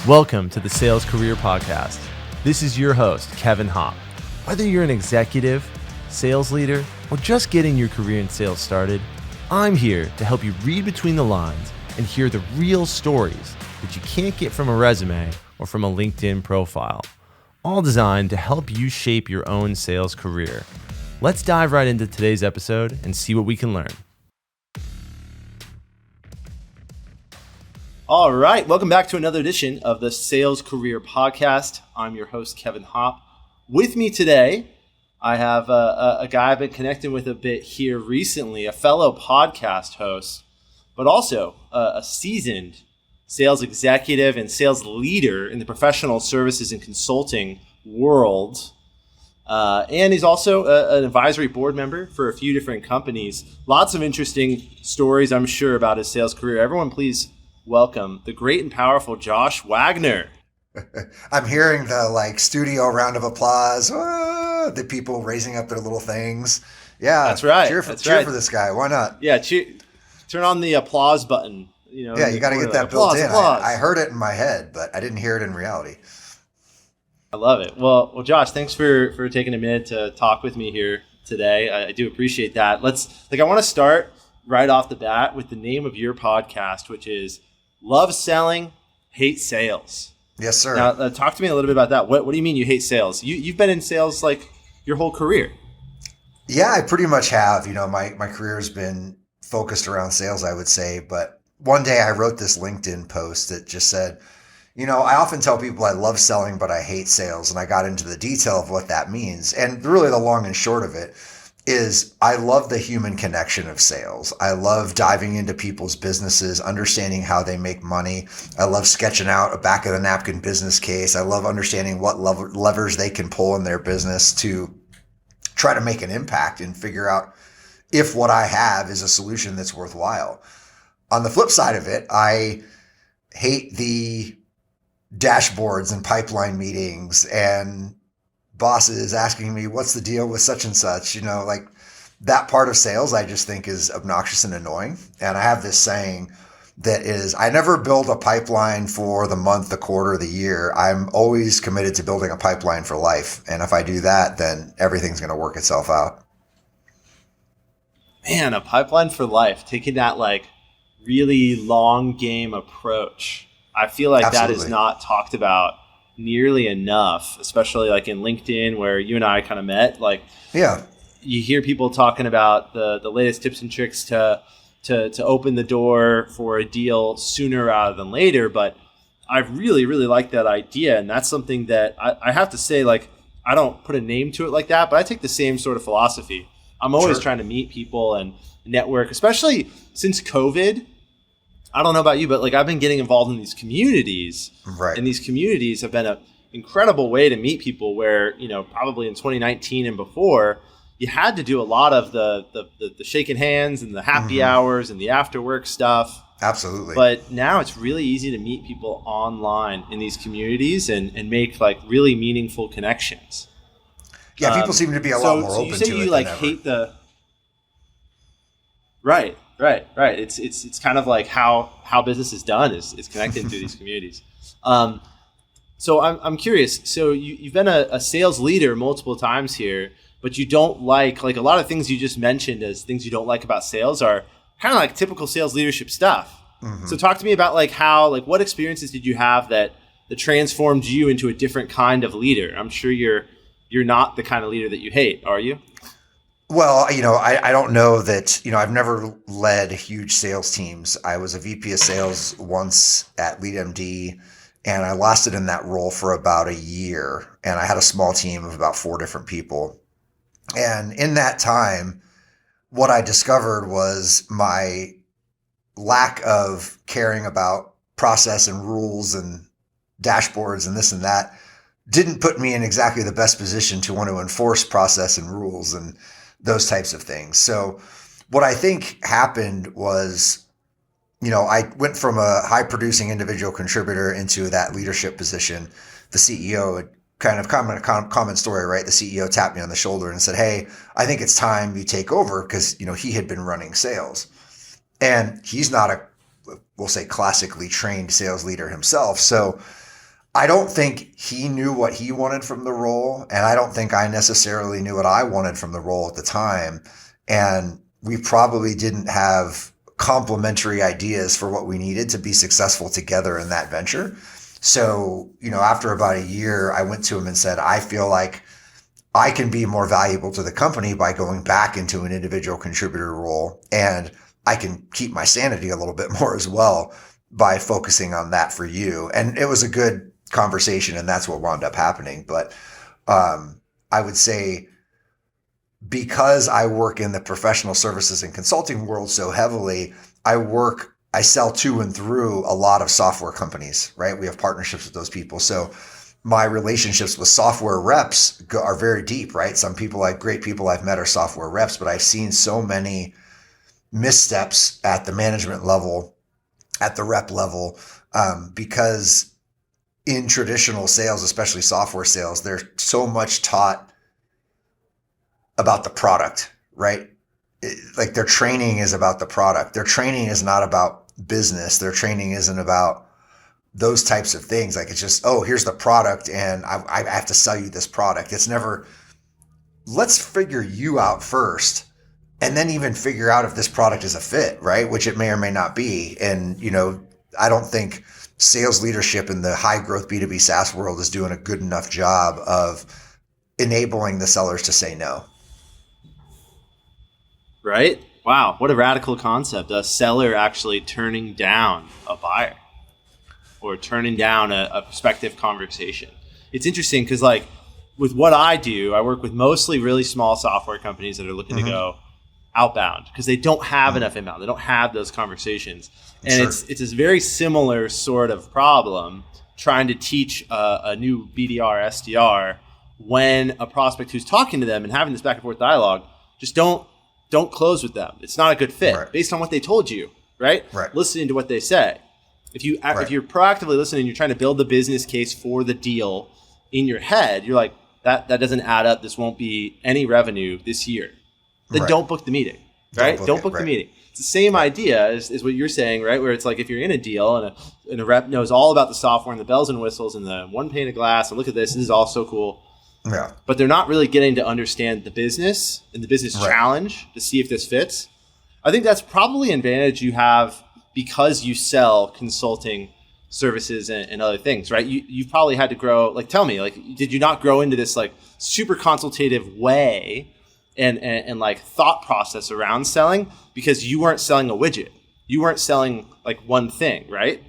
Welcome to the Sales Career Podcast. This is your host, Kevin Hopp. Whether you're an executive, sales leader, or just getting your career in sales started, I'm here to help you read between the lines and hear the real stories that you can't get from a resume or from a LinkedIn profile, all designed to help you shape your own sales career. Let's dive right into today's episode and see what we can learn. All right, welcome back to another edition of the Sales Career Podcast. I'm your host, Kevin Hopp. With me today, I have a guy I've been connecting with a bit here recently, a fellow podcast host, but also a seasoned sales executive and sales leader in the professional services and consulting world. And he's also an advisory board member for a few different companies. Lots of interesting stories, I'm sure, about his sales career. Everyone, please welcome the great and powerful Josh Wagner. I'm hearing the studio round of applause, the people raising up their little things. Yeah, that's right. Cheer for this guy. Why not? Yeah, turn on the applause button. Yeah, you got to get that built in. I heard it in my head, but I didn't hear it in reality. I love it. Well, Josh, thanks for taking a minute to talk with me here today. I do appreciate that. I want to start right off the bat with the name of your podcast, which is Love Selling, Hate Sales. Yes, sir. Now, talk to me a little bit about that. What do you mean you hate sales? You've been in sales your whole career. Yeah, I pretty much have. My career has been focused around sales, I would say. But one day I wrote this LinkedIn post that just said, I often tell people I love selling, but I hate sales. And I got into the detail of what that means. And really the long and short of it is I love the human connection of sales. I love diving into people's businesses, understanding how they make money. I love sketching out a back of the napkin business case. I love understanding what levers they can pull in their business to try to make an impact and figure out if what I have is a solution that's worthwhile. On the flip side of it, I hate the dashboards and pipeline meetings and bosses asking me, what's the deal with such and such? That part of sales I just think is obnoxious and annoying. And I have this saying that is, I never build a pipeline for the month, the quarter, the year. I'm always committed to building a pipeline for life. And if I do that, then everything's going to work itself out. Man, a pipeline for life, taking that really long game approach. I feel like Absolutely. That is not talked about nearly enough, especially in LinkedIn where you and I kind of met. Yeah, you hear people talking about the latest tips and tricks to open the door for a deal sooner rather than later. But I really, really like that idea. And that's something that I have to say, I don't put a name to it like that, but I take the same sort of philosophy. I'm always trying to meet people and network, especially since COVID. I don't know about you, but I've been getting involved in these communities, right? And these communities have been an incredible way to meet people where, probably in 2019 and before, you had to do a lot of the shaking hands and the happy hours and the after work stuff. Absolutely. But now it's really easy to meet people online in these communities and make really meaningful connections. Yeah, people seem to be a lot more open to it. So you say you hate the... Right. It's kind of how business is done is connected through these communities. So I'm curious. So you've been a sales leader multiple times here, but you don't like a lot of things you just mentioned as things you don't like about sales are kind of typical sales leadership stuff. Mm-hmm. So talk to me about how what experiences did you have that transformed you into a different kind of leader? I'm sure you're not the kind of leader that you hate, are you? Well, I don't know that, I've never led huge sales teams. I was a VP of sales once at LeadMD, and I lasted in that role for about a year. And I had a small team of about 4 different people. And in that time, what I discovered was my lack of caring about process and rules and dashboards and this and that didn't put me in exactly the best position to want to enforce process and rules and those types of things. So what I think happened was, I went from a high producing individual contributor into that leadership position. The CEO kind of common story, right? The CEO tapped me on the shoulder and said, "Hey, I think it's time you take over," because, he had been running sales. And he's not a, we'll say, classically trained sales leader himself. So I don't think he knew what he wanted from the role, and I don't think I necessarily knew what I wanted from the role at the time. And we probably didn't have complementary ideas for what we needed to be successful together in that venture. So, after about a year, I went to him and said, I feel like I can be more valuable to the company by going back into an individual contributor role, and I can keep my sanity a little bit more as well by focusing on that for you. And it was a good conversation, and that's what wound up happening. But I would say, because I work in the professional services and consulting world so heavily, I sell to and through a lot of software companies, right? We have partnerships with those people. So my relationships with software reps are very deep, right? Some people, great people I've met are software reps, but I've seen so many missteps at the management level, at the rep level, because in traditional sales, especially software sales, there's so much taught about the product, right? Like their training is about the product. Their training is not about business. Their training isn't about those types of things. Like it's just, oh, here's the product and I have to sell you this product. It's never, let's figure you out first and then even figure out if this product is a fit, right? Which it may or may not be. And, I don't think sales leadership in the high growth B2B SaaS world is doing a good enough job of enabling the sellers to say no. Right? Wow, what a radical concept. A seller actually turning down a buyer or turning down a prospective conversation. It's interesting because with what I do, I work with mostly really small software companies that are looking to go outbound because they don't have enough inbound. They don't have those conversations. And it's a very similar sort of problem trying to teach a new BDR, SDR when a prospect who's talking to them and having this back and forth dialogue, just don't close with them. It's not a good fit based on what they told you, right? Listening to what they say. If you're proactively listening, you're trying to build the business case for the deal in your head, you're like, that doesn't add up. This won't be any revenue this year. Then don't book the meeting, right? Don't book the meeting. It's the same idea is what you're saying, right? Where it's like if you're in a deal and a rep knows all about the software and the bells and whistles and the one pane of glass and look at this is all so cool. Yeah. But they're not really getting to understand the business and the business challenge to see if this fits. I think that's probably an advantage you have because you sell consulting services and other things, right? You've probably had to grow, tell me, did you not grow into this super consultative way and thought process around selling because you weren't selling a widget. You weren't selling one thing, right?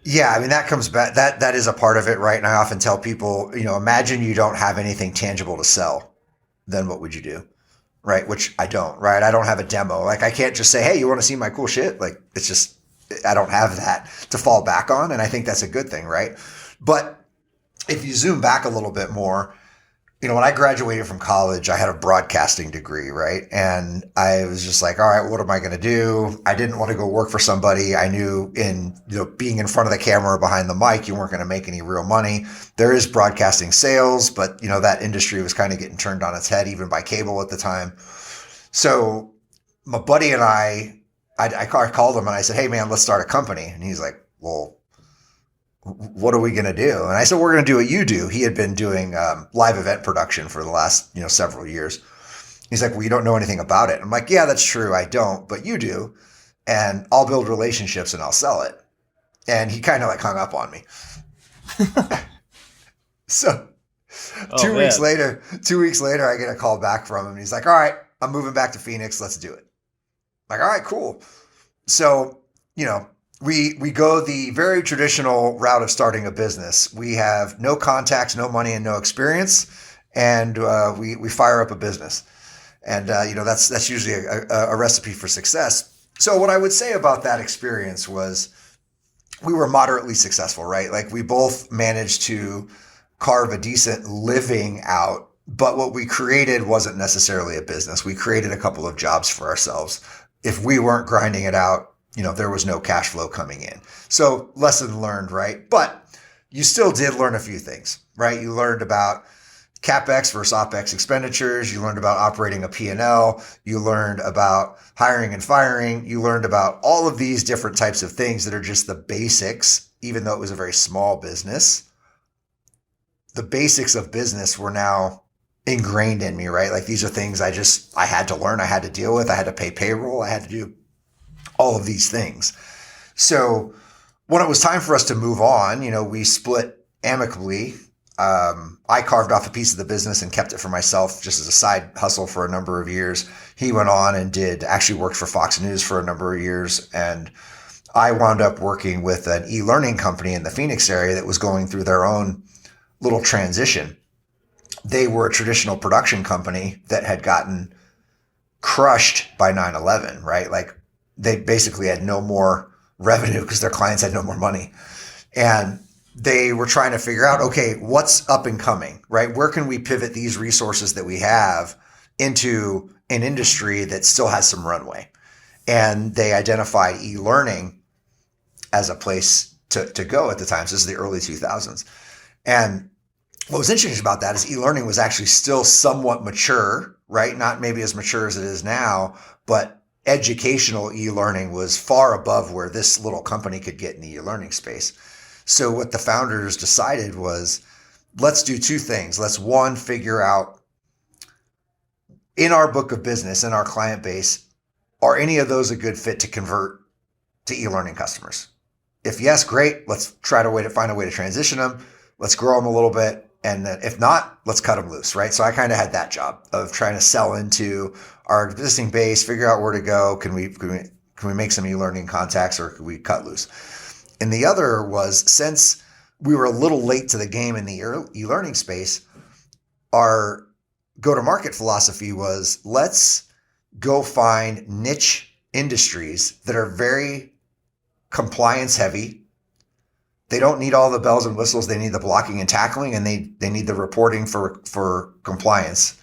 Yeah, I mean, that comes back. That is a part of it, right? And I often tell people, imagine you don't have anything tangible to sell. Then what would you do? Right? Which I don't, right? I don't have a demo. I can't just say, hey, you want to see my cool shit? It's just, I don't have that to fall back on. And I think that's a good thing, right? But if you zoom back a little bit more, when I graduated from college, I had a broadcasting degree, right? And I was just like, all right, what am I going to do? I didn't want to go work for somebody. I knew being in front of the camera or behind the mic, you weren't going to make any real money. There is broadcasting sales, but that industry was kind of getting turned on its head even by cable at the time. So my buddy and I called him and I said, hey man, let's start a company. And he's like, well, what are we going to do? And I said, we're going to do what you do. He had been doing live event production for the last, several years. He's like, well, you don't know anything about it. I'm like, yeah, that's true. I don't, but you do. And I'll build relationships and I'll sell it. And he kind of hung up on me. So 2 weeks later, I get a call back from him. And he's like, all right, I'm moving back to Phoenix. Let's do it. I'm like, all right, cool. So, we go the very traditional route of starting a business. We have no contacts, no money, and no experience, and we fire up a business. And that's usually a recipe for success. So what I would say about that experience was we were moderately successful, right? We both managed to carve a decent living out, but what we created wasn't necessarily a business. We created a couple of jobs for ourselves. If we weren't grinding it out, there was no cash flow coming in. So lesson learned, right? But you still did learn a few things, right? You learned about CapEx versus OpEx expenditures. You learned about operating a P&L. You learned about hiring and firing. You learned about all of these different types of things that are just the basics, even though it was a very small business. the basics of business were now ingrained in me, right? Like these are things I had to learn, I had to deal with, I had to pay payroll, I had to do all of these things. So when it was time for us to move on, we split amicably. I carved off a piece of the business and kept it for myself just as a side hustle for a number of years. He went on and actually worked for Fox News for a number of years. And I wound up working with an e-learning company in the Phoenix area that was going through their own little transition. They were a traditional production company that had gotten crushed by 9/11, right? Like they basically had no more revenue because their clients had no more money. And they were trying to figure out, okay, what's up and coming, right? Where can we pivot these resources that we have into an industry that still has some runway? And they identified e-learning as a place to go at the time. So this is the early 2000s. And what was interesting about that is e-learning was actually still somewhat mature, right? Not maybe as mature as it is now, but educational e-learning was far above where this little company could get in the e-learning space. So what the founders decided was, let's do two things. Let's one, figure out in our book of business, in our client base, are any of those a good fit to convert to e-learning customers? If yes, great. Let's try to find a way to transition them. Let's grow them a little bit. And then if not, let's cut them loose, right? So I kind of had that job of trying to sell into our existing base, figure out where to go. Can we make some e-learning contacts, or can we cut loose? And the other was, since we were a little late to the game in the e-learning space, our go-to-market philosophy was, let's go find niche industries that are very compliance heavy. They don't need all the bells and whistles. They need the blocking and tackling, and they need the reporting for compliance.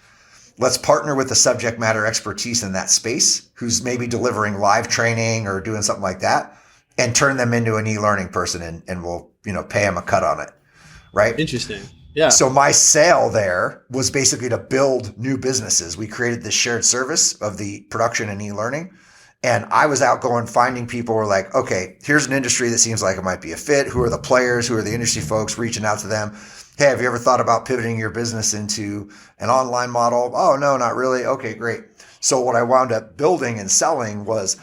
Let's partner with the subject matter expertise in that space who's maybe delivering live training or doing something like that, and turn them into an e-learning person, and we'll, pay them a cut on it. Right. Interesting. Yeah. So my sale there was basically to build new businesses. We created this shared service of the production and e-learning. And I was out going, finding people who were like, okay, here's an industry that seems like it might be a fit. Who are the players? Who are the industry folks? Reaching out to them. Hey, have you ever thought about pivoting your business into an online model? Oh, no, not really. Okay, great. So what I wound up building and selling was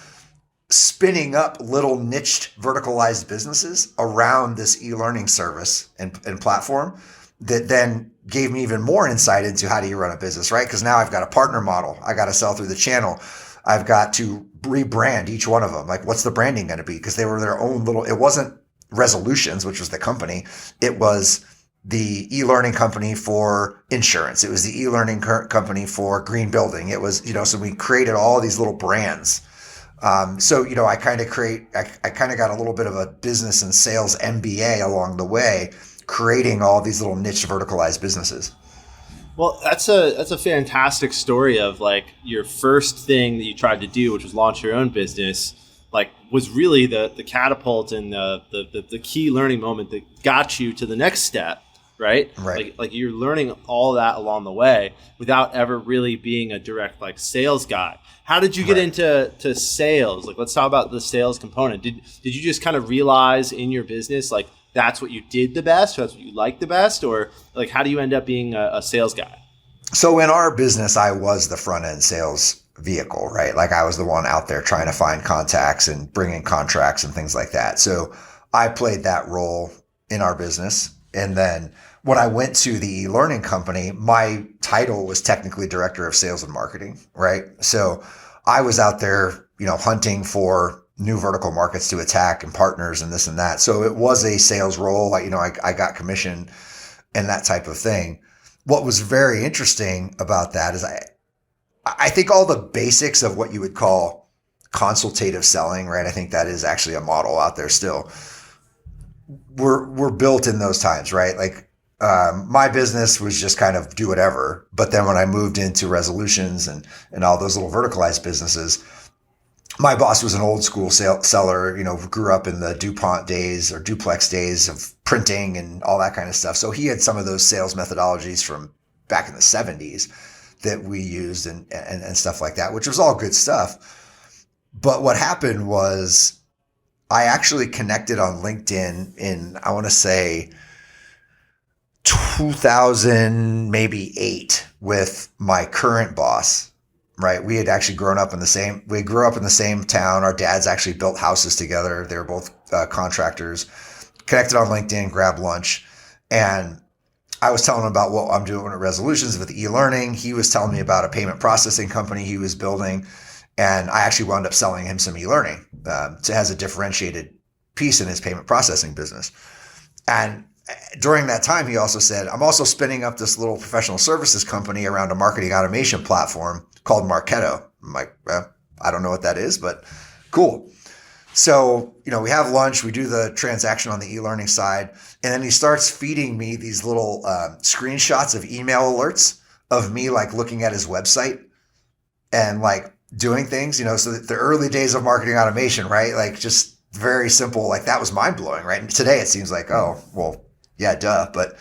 spinning up little niched verticalized businesses around this e-learning service and platform that then gave me even more insight into how do you run a business, right? Because now I've got a partner model. I got to sell through the channel. I've got to rebrand each one of them. Like, what's the branding going to be? Because they were their own little, it wasn't Resolutions, which was the company. It was the e-learning company for insurance. It was the e-learning company for green building. It was, so we created all these little brands. I kind of got a little bit of a business and sales MBA along the way, creating all these little niche verticalized businesses. Well, that's a fantastic story of like your first thing that you tried to do, which was launch your own business, like was really the catapult and the key learning moment that got you to the next step, right? Right. Like you're learning all that along the way without ever really being a direct like sales guy. How did you get into sales? Like, let's talk about the sales component. Did you just kind of realize in your business, like, that's what you did the best, or that's what you liked the best, or like, how do you end up being a sales guy? So in our business, I was the front end sales vehicle, right? Like I was the one out there trying to find contacts and bring in contracts and things like that. So I played that role in our business. And then when I went to the e-learning company, my title was technically director of sales and marketing, right? So I was out there, hunting for new vertical markets to attack and partners and this and that. So it was a sales role. I got commission and that type of thing. What was very interesting about that is I think all the basics of what you would call consultative selling, right? I think that is actually a model out there still. We're built in those times, right? Like my business was just kind of do whatever. But then when I moved into Resolutions and all those little verticalized businesses, my boss was an old school seller, grew up in the DuPont days or duplex days of printing and all that kind of stuff. So he had some of those sales methodologies from back in the 70s that we used and stuff like that, which was all good stuff. But what happened was I actually connected on LinkedIn in, I want to say 2000, maybe 8 with my current boss, right? We had actually we grew up in the same town. Our dads actually built houses together. They were both contractors, connected on LinkedIn, grabbed lunch. And I was telling him about what I'm doing at Resolutions with e-learning. He was telling me about a payment processing company he was building. And I actually wound up selling him some e-learning. It has a differentiated piece in his payment processing business. And during that time, he also said, I'm also spinning up this little professional services company around a marketing automation platform called Marketo. I'm like, well, I don't know what that is, but cool. So, we have lunch, we do the transaction on the e-learning side, and then he starts feeding me these little screenshots of email alerts of me like looking at his website and like doing things, so the early days of marketing automation, right? Like just very simple, like that was mind blowing, right? And today it seems like, oh, well, yeah, duh. But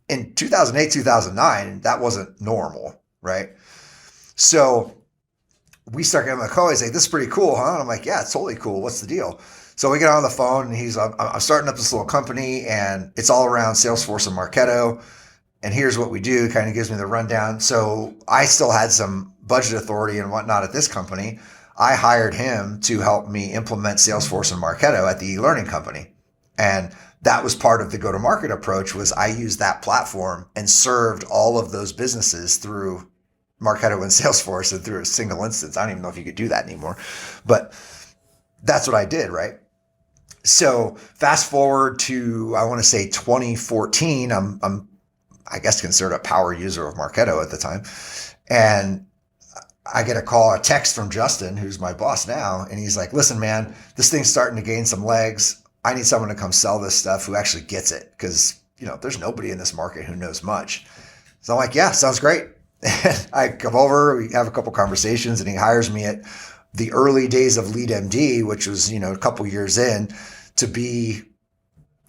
in 2008, 2009, that wasn't normal, right? So we start getting on the call. He's like, this is pretty cool, huh? And I'm like, yeah, it's totally cool. What's the deal? So we get on the phone and I'm starting up this little company and it's all around Salesforce and Marketo. And here's what we do, kind of gives me the rundown. So I still had some budget authority and whatnot at this company. I hired him to help me implement Salesforce and Marketo at the e-learning company. And that was part of the go-to-market approach was I used that platform and served all of those businesses through Marketo and Salesforce and through a single instance. I don't even know if you could do that anymore, but that's what I did, right? So fast forward to, I want to say 2014, I'm I guess considered a power user of Marketo at the time. And I get a text from Justin, who's my boss now. And he's like, listen, man, this thing's starting to gain some legs. I need someone to come sell this stuff who actually gets it. Cause there's nobody in this market who knows much. So I'm like, yeah, sounds great. And I come over, we have a couple conversations and he hires me at the early days of LeadMD, which was, a couple years in to be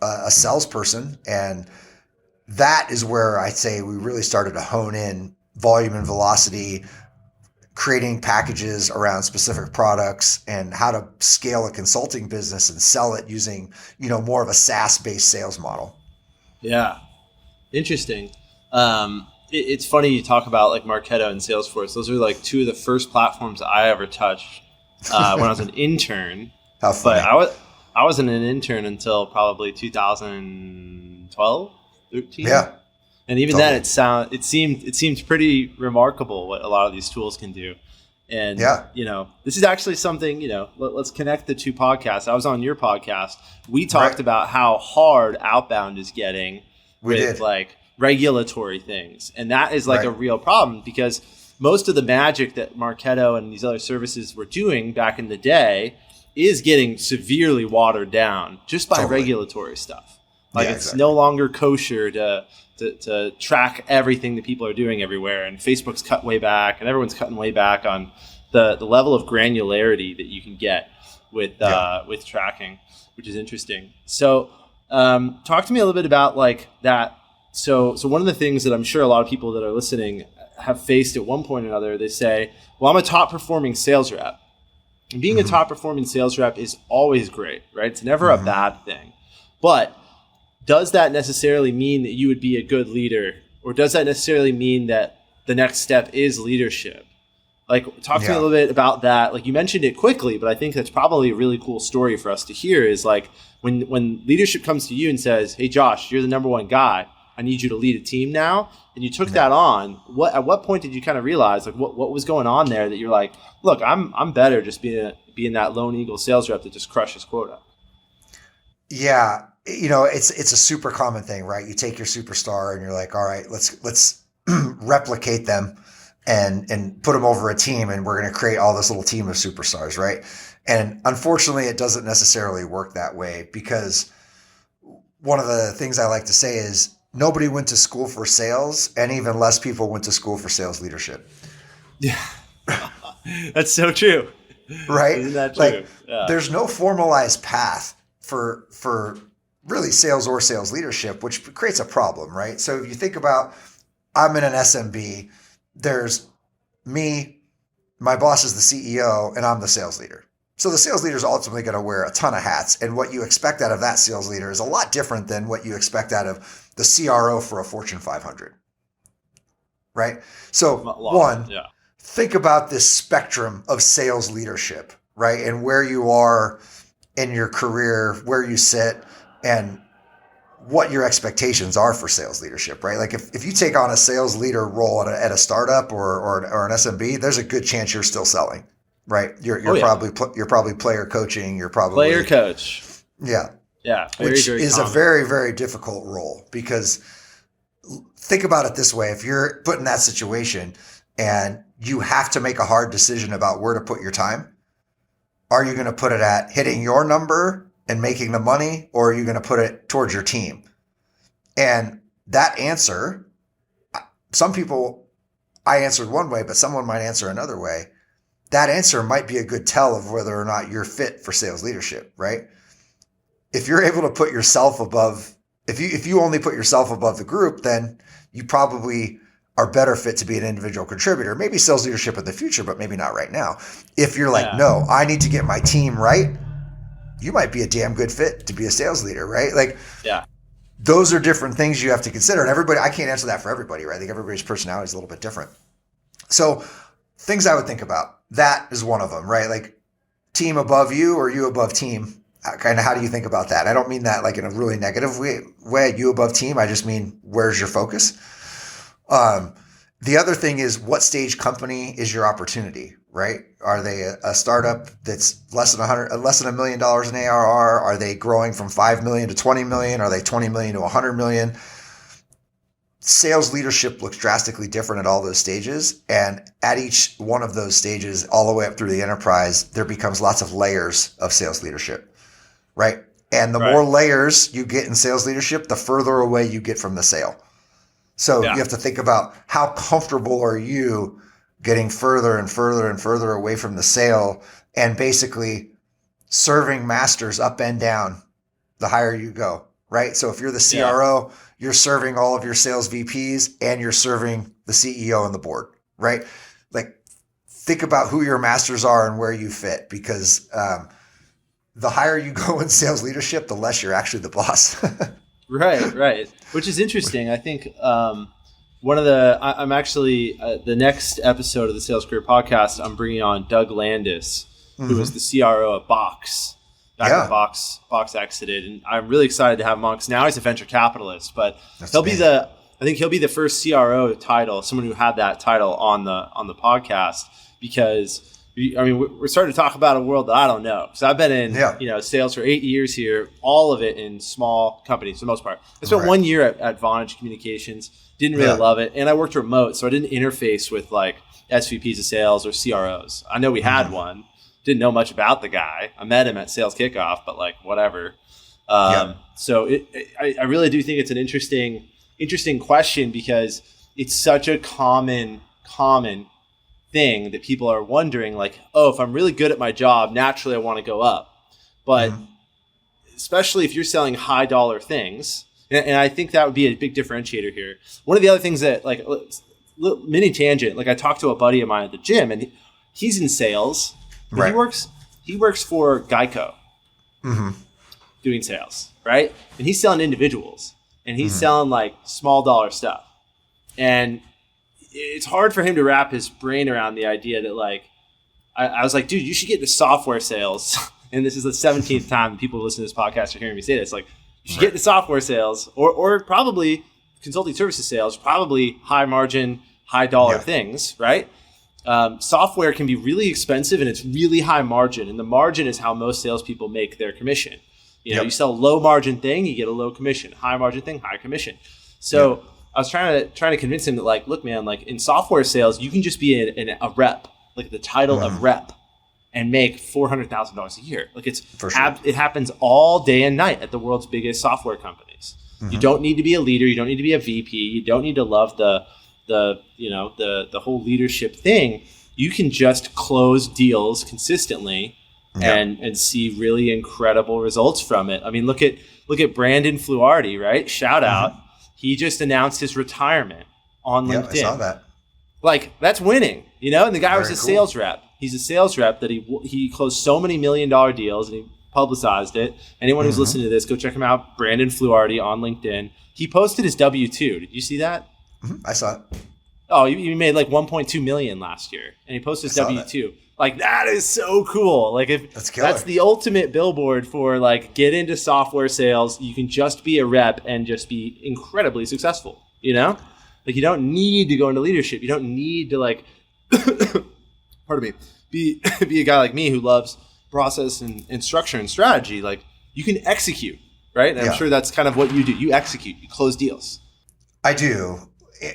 a salesperson. And that is where I'd say we really started to hone in volume and velocity, creating packages around specific products and how to scale a consulting business and sell it using, more of a SaaS-based sales model. Yeah. Interesting. It's funny you talk about like Marketo and Salesforce. Those are like two of the first platforms I ever touched when I was an intern. How funny. But I wasn't an intern until probably 2012, 13. Yeah. And even then it seemed pretty remarkable what a lot of these tools can do. And this is actually something, let's connect the two podcasts. I was on your podcast. We talked about how hard outbound is getting with like regulatory things. And that is like a real problem because most of the magic that Marketo and these other services were doing back in the day is getting severely watered down just by regulatory stuff. Like it's no longer kosher to track everything that people are doing everywhere. And Facebook's cut way back and everyone's cutting way back on the level of granularity that you can get with tracking, which is interesting. So talk to me a little bit about like that. So one of the things that I'm sure a lot of people that are listening have faced at one point or another, they say, well, I'm a top performing sales rep. And being a top performing sales rep is always great, right? It's never a bad thing. But does that necessarily mean that you would be a good leader? Or does that necessarily mean that the next step is leadership? Like, talk to me a little bit about that. Like, you mentioned it quickly, but I think that's probably a really cool story for us to hear is like when leadership comes to you and says, hey, Josh, you're the number one guy. I need you to lead a team now. And you took that on. At what point did you kind of realize like what was going on there that you're like, look, I'm better just being that lone eagle sales rep that just crushes quota? Yeah. It's a super common thing, right? You take your superstar and you're like, all right, let's replicate them and put them over a team. And we're going to create all this little team of superstars. Right. And unfortunately it doesn't necessarily work that way because one of the things I like to say is, nobody went to school for sales, and even less people went to school for sales leadership. Yeah, that's so true. Right? Isn't that true? Like, there's no formalized path for really sales or sales leadership, which creates a problem, right? So if you think about, I'm in an SMB, there's me, my boss is the CEO, and I'm the sales leader. So the sales leader is ultimately going to wear a ton of hats, and what you expect out of that sales leader is a lot different than what you expect out of the CRO for a Fortune 500, right? So think about this spectrum of sales leadership, right? And where you are in your career, where you sit, and what your expectations are for sales leadership, right? Like if you take on a sales leader role at a startup or an SMB, there's a good chance you're still selling. Right, you're probably player coaching. You're probably player coach. Yeah, which is a very, very difficult role, because think about it this way: if you're put in that situation and you have to make a hard decision about where to put your time, are you going to put it at hitting your number and making the money, or are you going to put it towards your team? And that answer, I answered one way, but someone might answer another way. That answer might be a good tell of whether or not you're fit for sales leadership, right? If you're able to put yourself above, if you only put yourself above the group, then you probably are better fit to be an individual contributor. Maybe sales leadership in the future, but maybe not right now. If you're like, no, I need to get my team right, you might be a damn good fit to be a sales leader, right? Like, those are different things you have to consider. And I can't answer that for everybody, right? I think everybody's personality is a little bit different. So things I would think about. That is one of them, right? Like, team above you or you above team. Kind of, how do you think about that? I don't mean that like in a really negative way, you above team. I just mean, where's your focus? The other thing is, what stage company is your opportunity, right? Are they a startup that's less than $1 million in ARR? Are they growing from 5 million to 20 million? Are they 20 million to 100 million? Sales leadership looks drastically different at all those stages. And at each one of those stages, all the way up through the enterprise, there becomes lots of layers of sales leadership, right? And the more layers you get in sales leadership, the further away you get from the sale. So you have to think about, how comfortable are you getting further and further and further away from the sale, and basically serving masters up and down the higher you go, right? So if you're the CRO, you're serving all of your sales VPs and you're serving the CEO and the board, right? Like, think about who your masters are and where you fit, because the higher you go in sales leadership, the less you're actually the boss. Right. Which is interesting. I think I'm actually the next episode of the Sales Career Podcast, I'm bringing on Doug Landis, who was the CRO at Box. Back when Box exited, and I'm really excited to have him on, because now he's a venture capitalist. But I think he'll be the first CRO title, someone who had that title on the podcast, because we're starting to talk about a world that I don't know. So I've been in sales for 8 years here, all of it in small companies for the most part. I spent 1 year at Vonage Communications, didn't really love it, and I worked remote, so I didn't interface with like SVPs of sales or CROs. I know we had one. Didn't know much about the guy. I met him at Sales Kickoff, but like, whatever. So I really do think it's an interesting question, because it's such a common thing that people are wondering, like, oh, if I'm really good at my job, naturally I want to go up. But especially if you're selling high dollar things, and I think that would be a big differentiator here. One of the other things that, like, mini tangent, like, I talked to a buddy of mine at the gym, and he's in sales. Right. He works for Geico, doing sales, right? And he's selling individuals, and he's selling like small dollar stuff. And it's hard for him to wrap his brain around the idea that, like, I was like, dude, you should get into software sales. And this is the 17th time people who listen to this podcast are hearing me say this. Like, you should get into software sales, or probably consulting services sales, probably high margin, high dollar things, right? Software can be really expensive, and it's really high margin, and the margin is how most salespeople make their commission. You sell a low margin thing, you get a low commission. High margin thing, high commission. So I was trying to convince him that, like, look, man, like, in software sales, you can just be a rep, like the title of rep, and make $400,000 a year. Like, it happens all day and night at the world's biggest software companies. You don't need to be a leader, you don't need to be a VP, you don't need to love the whole leadership thing. You can just close deals consistently and see really incredible results from it. I mean, look at Brandon Fluardi, right? Shout out. He just announced his retirement on LinkedIn. I saw that. Like, that's winning, and the guy was a sales rep. He's a sales rep that he closed so many $1 million deals, and he publicized it. Anyone who's listening to this, go check him out. Brandon Fluardi on LinkedIn. He posted his W-2. Did you see that? I saw it. Oh, he made like 1.2 million last year, and he posted his W-2. Like, that is so cool. Like, if that's the ultimate billboard for like, get into software sales. You can just be a rep and just be incredibly successful. You know, like, you don't need to go into leadership. You don't need to like, pardon me, be a guy like me who loves process and structure and strategy. Like, you can execute, right? And I'm sure that's kind of what you do. You execute. You close deals. I do,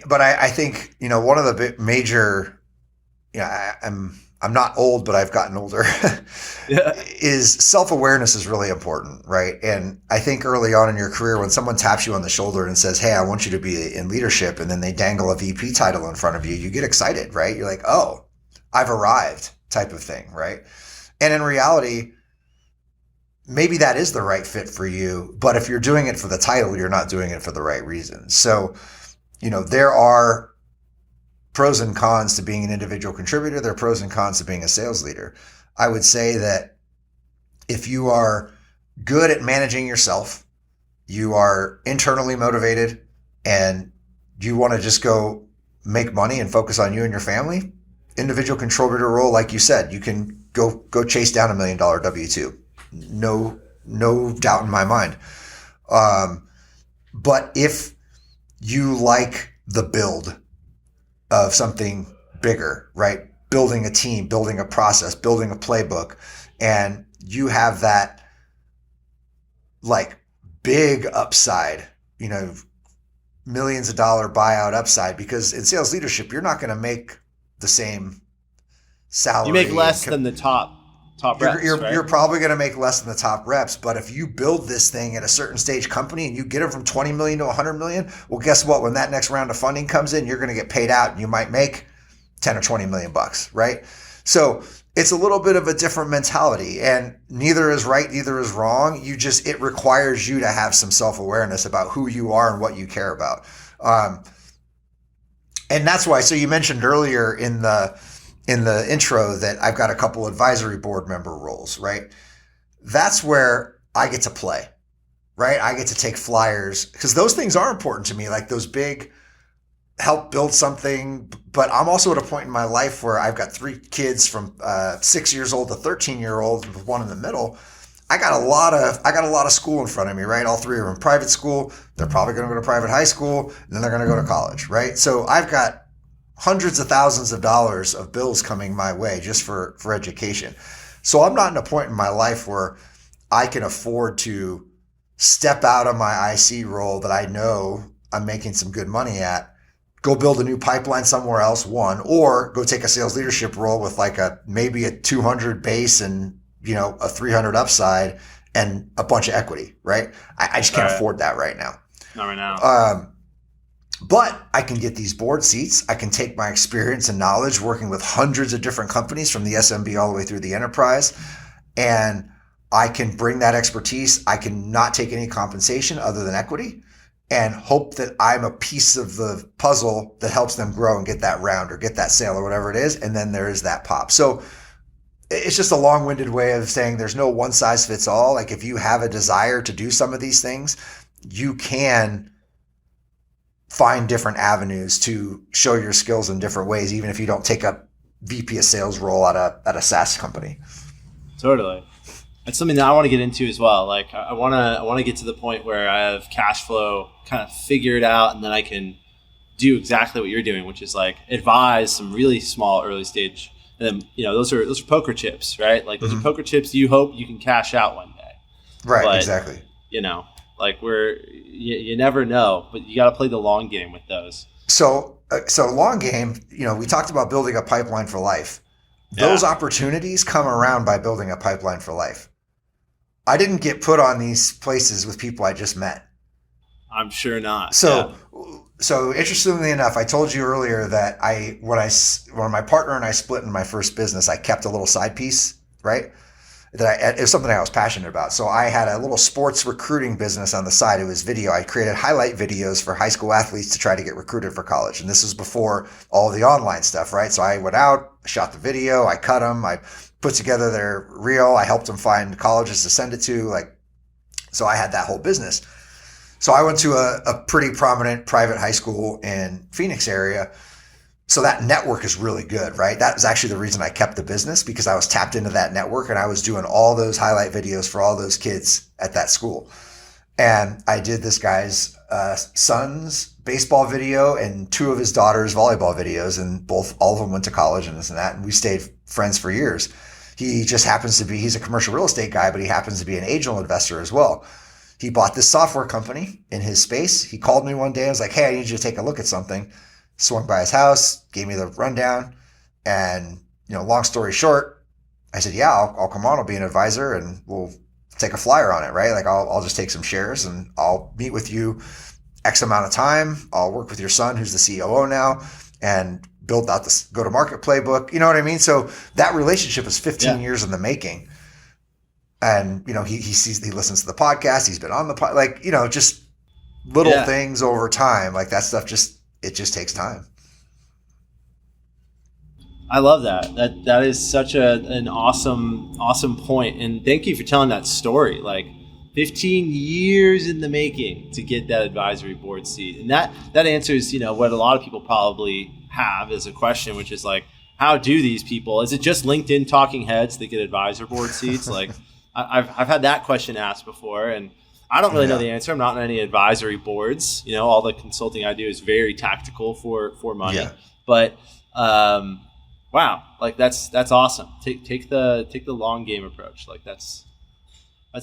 but I think, you know, one of the major, you know, I'm not old, but I've gotten older, is self-awareness is really important, right? And I think early on in your career, when someone taps you on the shoulder and says, hey, I want you to be in leadership, and then they dangle a VP title in front of you, you get excited, right? You're like, oh, I've arrived, type of thing, right? And in reality, maybe that is the right fit for you, but if you're doing it for the title, you're not doing it for the right reasons. So, you know, there are pros and cons to being an individual contributor. There are pros and cons to being a sales leader. I would say that if you are good at managing yourself, you are internally motivated, and you want to just go make money and focus on you and your family, individual contributor role, like you said, you can go chase down $1 million W-2. No doubt in my mind. But if you like the build of something bigger, right? Building a team, building a process, building a playbook, and you have that like big upside, you know, millions of dollar buyout upside, because in sales leadership, you're not going to make the same salary. You make less than the top reps, right? You're probably going to make less than the top reps, but if you build this thing at a certain stage company and you get it from 20 million to 100 million, well, guess what? When that next round of funding comes in, you're going to get paid out, and you might make 10 or 20 million bucks, right? So it's a little bit of a different mentality, and neither is right, neither is wrong. It requires you to have some self-awareness about who you are and what you care about. And that's why, so you mentioned earlier in the intro that I've got a couple advisory board member roles, right? That's where I get to play, right? I get to take flyers, because those things are important to me, like those big help build something. But I'm also at a point in my life where I've got 3 kids from 6 years old to 13-year-old with one in the middle. I got a lot of school in front of me, right? All 3 are in private school. They're probably going to go to private high school, and then they're going to go to college, right? So I've got hundreds of thousands of dollars of bills coming my way just for education. So I'm not in a point in my life where I can afford to step out of my IC role that I know I'm making some good money at, go build a new pipeline somewhere else, or go take a sales leadership role with like maybe a 200 base and, you know, a 300 upside and a bunch of equity, right? I just can't afford that right now. Not right now. But I can get these board seats. I can take my experience and knowledge working with hundreds of different companies from the SMB all the way through the enterprise, and I can bring that expertise. I can not take any compensation other than equity, and hope that I'm a piece of the puzzle that helps them grow and get that round or get that sale or whatever it is. And then there is that pop. So it's just a long-winded way of saying there's no one size fits all. Like, if you have a desire to do some of these things, you can find different avenues to show your skills in different ways, even if you don't take a VP of sales role at a SaaS company. Totally. That's something that I want to get into as well. Like, I want to get to the point where I have cash flow kind of figured out, and then I can do exactly what you're doing, which is like advise some really small early stage. And then, you know, those are poker chips, right? Like, those are poker chips you hope you can cash out one day. Right, but, exactly. You know, like, you never know, but you got to play the long game with those. So long game, you know, we talked about building a pipeline for life. Those opportunities come around by building a pipeline for life. I didn't get put on these places with people I just met. I'm sure not. So interestingly enough, I told you earlier that when my partner and I split in my first business, I kept a little side piece, right? it was something I was passionate about. So I had a little sports recruiting business on the side. It was video. I created highlight videos for high school athletes to try to get recruited for college. And this was before all the online stuff, right? So I went out, shot the video, I cut them, I put together their reel, I helped them find colleges to send it to. So I had that whole business. So I went to a pretty prominent private high school in Phoenix area. So that network is really good, right? That was actually the reason I kept the business, because I was tapped into that network and I was doing all those highlight videos for all those kids at that school. And I did this guy's son's baseball video and 2 of his daughter's volleyball videos, and all of them went to college and this and that. And we stayed friends for years. He just happens to be, he's a commercial real estate guy, but he happens to be an angel investor as well. He bought this software company in his space. He called me one day. I was like, hey, I need you to take a look at something. Swung by his house, gave me the rundown, and long story short, I said, yeah, I'll come on. I'll be an advisor, and we'll take a flyer on it, right? Like I'll just take some shares, and I'll meet with you X amount of time. I'll work with your son, who's the COO now, and build out this go-to-market playbook. You know what I mean? So that relationship is 15 years in the making, and he listens to the podcast. He's been on the just little things over time, like that stuff. It just takes time. I love that. That is such an awesome point. And thank you for telling that story. Like 15 years in the making to get that advisory board seat. And that answers, what a lot of people probably have as a question, which is like, how do these people, is it just LinkedIn talking heads that get advisor board seats? Like I've had that question asked before, and I don't really know the answer. I'm not on any advisory boards. All the consulting I do is very tactical for money. Yeah. But wow, like that's awesome. Take the long game approach. Like that's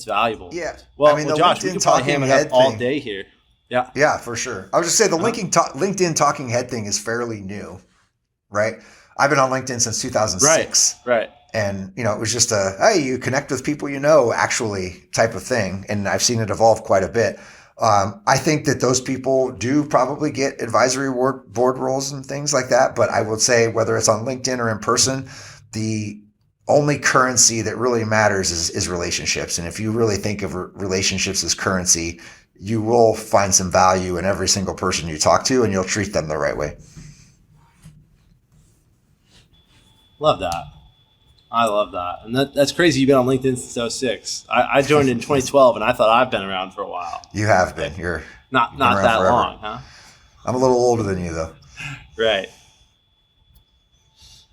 valuable. Yeah. Well, Josh, we could probably ham it up all day here. Yeah. Yeah, for sure. I was just saying the LinkedIn talking head thing is fairly new, right? I've been on LinkedIn since 2006. Right. And, it was just hey, you connect with people actually type of thing. And I've seen it evolve quite a bit. I think that those people do probably get advisory board roles and things like that. But I would say whether it's on LinkedIn or in person, the only currency that really matters is relationships. And if you really think of relationships as currency, you will find some value in every single person you talk to, and you'll treat them the right way. Love that. I love that. And that's crazy. You've been on LinkedIn since 2006. I joined in 2012, and I thought I've been around for a while. You have been. You're not that forever. Long, huh? I'm a little older than you, though. Right.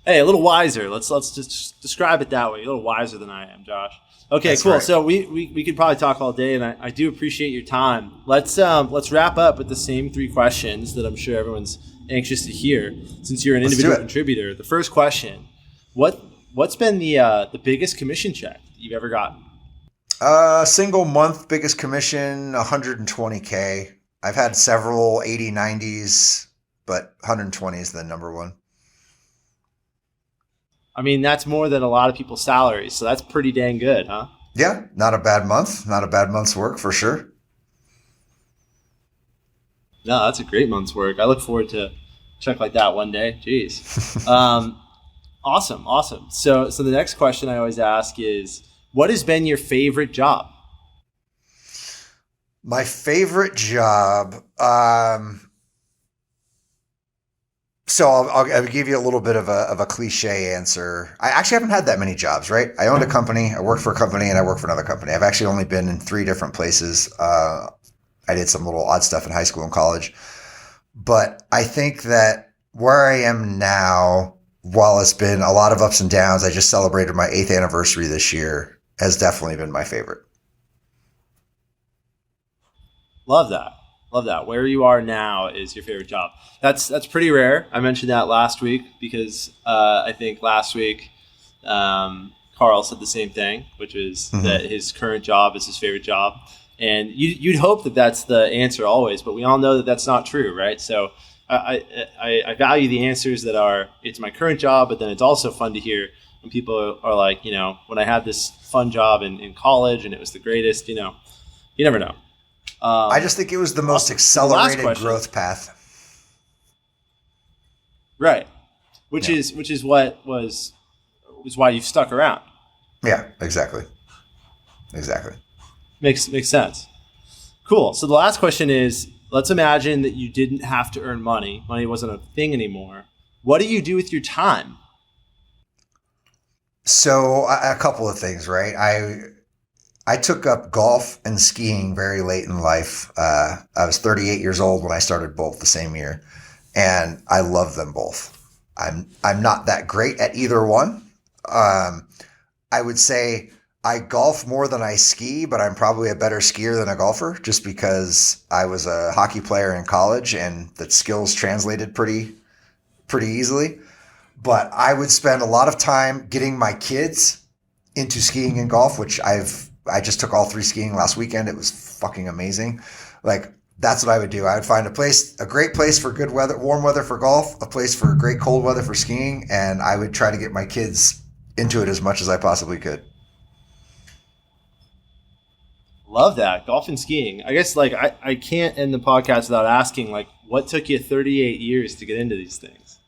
Hey, a little wiser. Let's just describe it that way. You're a little wiser than I am, Josh. Okay, that's cool. Right. So we could probably talk all day, and I do appreciate your time. Let's wrap up with the same 3 questions that I'm sure everyone's anxious to hear, since you're an individual contributor. The first question: What's been the biggest commission check that you've ever gotten? Single month biggest commission, $120K. I've had several 80, 90s, but 120 is the number one. I mean, that's more than a lot of people's salaries, so that's pretty dang good, huh? Yeah, not a bad month. Not a bad month's work for sure. No, that's a great month's work. I look forward to a check like that one day. Jeez. Awesome. So the next question I always ask is, what has been your favorite job? My favorite job. So I'll give you a little bit of a cliche answer. I actually haven't had that many jobs, right? I owned a company, I worked for a company, and I worked for another company. I've actually only been in 3 different places. I did some little odd stuff in high school and college. But I think that where I am now, while it's been a lot of ups and downs, I just celebrated my 8th anniversary this year, has definitely been my favorite. Love that. Where you are now is your favorite job. That's pretty rare. I mentioned that last week because I think last week Carl said the same thing, which is that his current job is his favorite job. And you'd hope that that's the answer always, but we all know that that's not true, right? So I value the answers that are, it's my current job, but then it's also fun to hear when people are like, when I had this fun job in college and it was the greatest, you never know. I just think it was the most accelerated growth path. Right. Which is what was why you've stuck around. Yeah, exactly. Exactly. Makes sense. Cool. So the last question is, let's imagine that you didn't have to earn money. Money wasn't a thing anymore. What do you do with your time? So a couple of things, right? I took up golf and skiing very late in life. I was 38 years old when I started both the same year, and I love them both. I'm not that great at either one. I would say I golf more than I ski, but I'm probably a better skier than a golfer just because I was a hockey player in college and that skills translated pretty easily. But I would spend a lot of time getting my kids into skiing and golf, which I just took all three skiing last weekend. It was fucking amazing. Like that's what I would do. I would find a great place for good weather, warm weather for golf, a place for great cold weather for skiing, and I would try to get my kids into it as much as I possibly could. Love that. Golf and skiing. I guess like I can't end the podcast without asking, like, what took you 38 years to get into these things?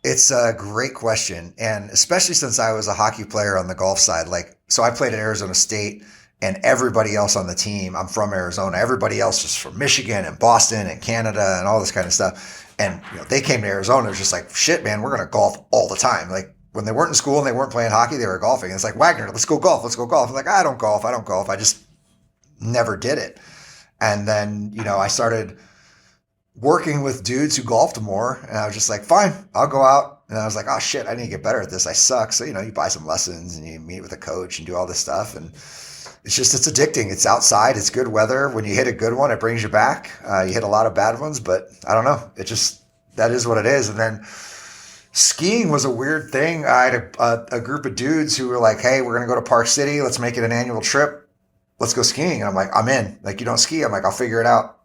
It's a great question. And especially since I was a hockey player on the golf side, so I played at Arizona State and everybody else on the team, I'm from Arizona. Everybody else was from Michigan and Boston and Canada and all this kind of stuff. And they came to Arizona. It was just like, shit, man, we're going to golf all the time. Like when they weren't in school and they weren't playing hockey, they were golfing. And it's like, Wagner, let's go golf. I'm like, I don't golf. I just never did it. And then, I started working with dudes who golfed more, and I was just like, fine, I'll go out. And I was like, oh shit, I need to get better at this. I suck. So, you buy some lessons and you meet with a coach and do all this stuff. And it's addicting. It's outside. It's good weather. When you hit a good one, it brings you back. You hit a lot of bad ones, but I don't know. That is what it is. And then skiing was a weird thing. I had a group of dudes who were like, hey, we're going to go to Park City. Let's make it an annual trip. Let's go skiing. And I'm like, I'm in. Like, you don't ski? I'm like, I'll figure it out.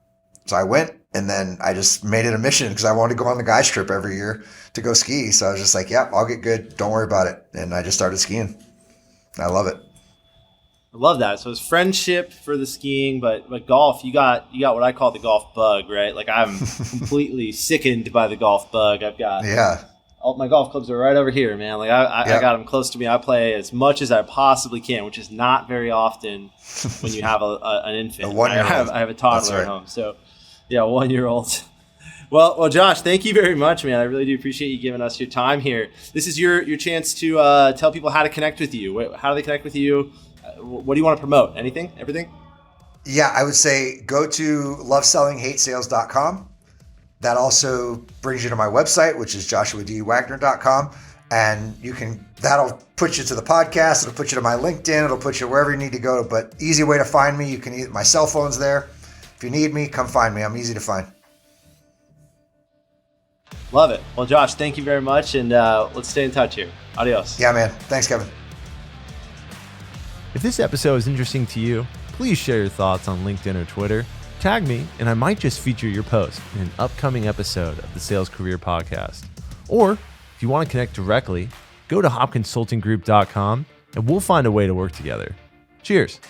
So I went, and then I just made it a mission because I wanted to go on the guys trip every year to go ski. So I was just like, yeah, I'll get good. Don't worry about it. And I just started skiing. I love it. I love that. So it's friendship for the skiing, but golf, you got what I call the golf bug, right? Like I'm completely sickened by the golf bug. I've got all my golf clubs are right over here, man. Like I got them close to me. I play as much as I possibly can, which is not very often when you have an infant. I have a toddler at home. So yeah, 1-year-old. Well, Josh, thank you very much, man. I really do appreciate you giving us your time here. This is your chance to tell people how to connect with you. How do they connect with you? What do you want to promote? Anything? Everything? Yeah, I would say go to lovesellinghatesales.com. That also brings you to my website, which is joshuadwagner.com. And that'll put you to the podcast. It'll put you to my LinkedIn. It'll put you wherever you need to go. But easy way to find me. My cell phone's there. If you need me, come find me. I'm easy to find. Love it. Well, Josh, thank you very much. And let's stay in touch here. Adios. Yeah, man. Thanks, Kevin. If this episode is interesting to you, please share your thoughts on LinkedIn or Twitter. Tag me, and I might just feature your post in an upcoming episode of the Sales Career Podcast. Or if you want to connect directly, go to hoppconsultinggroup.com and we'll find a way to work together. Cheers.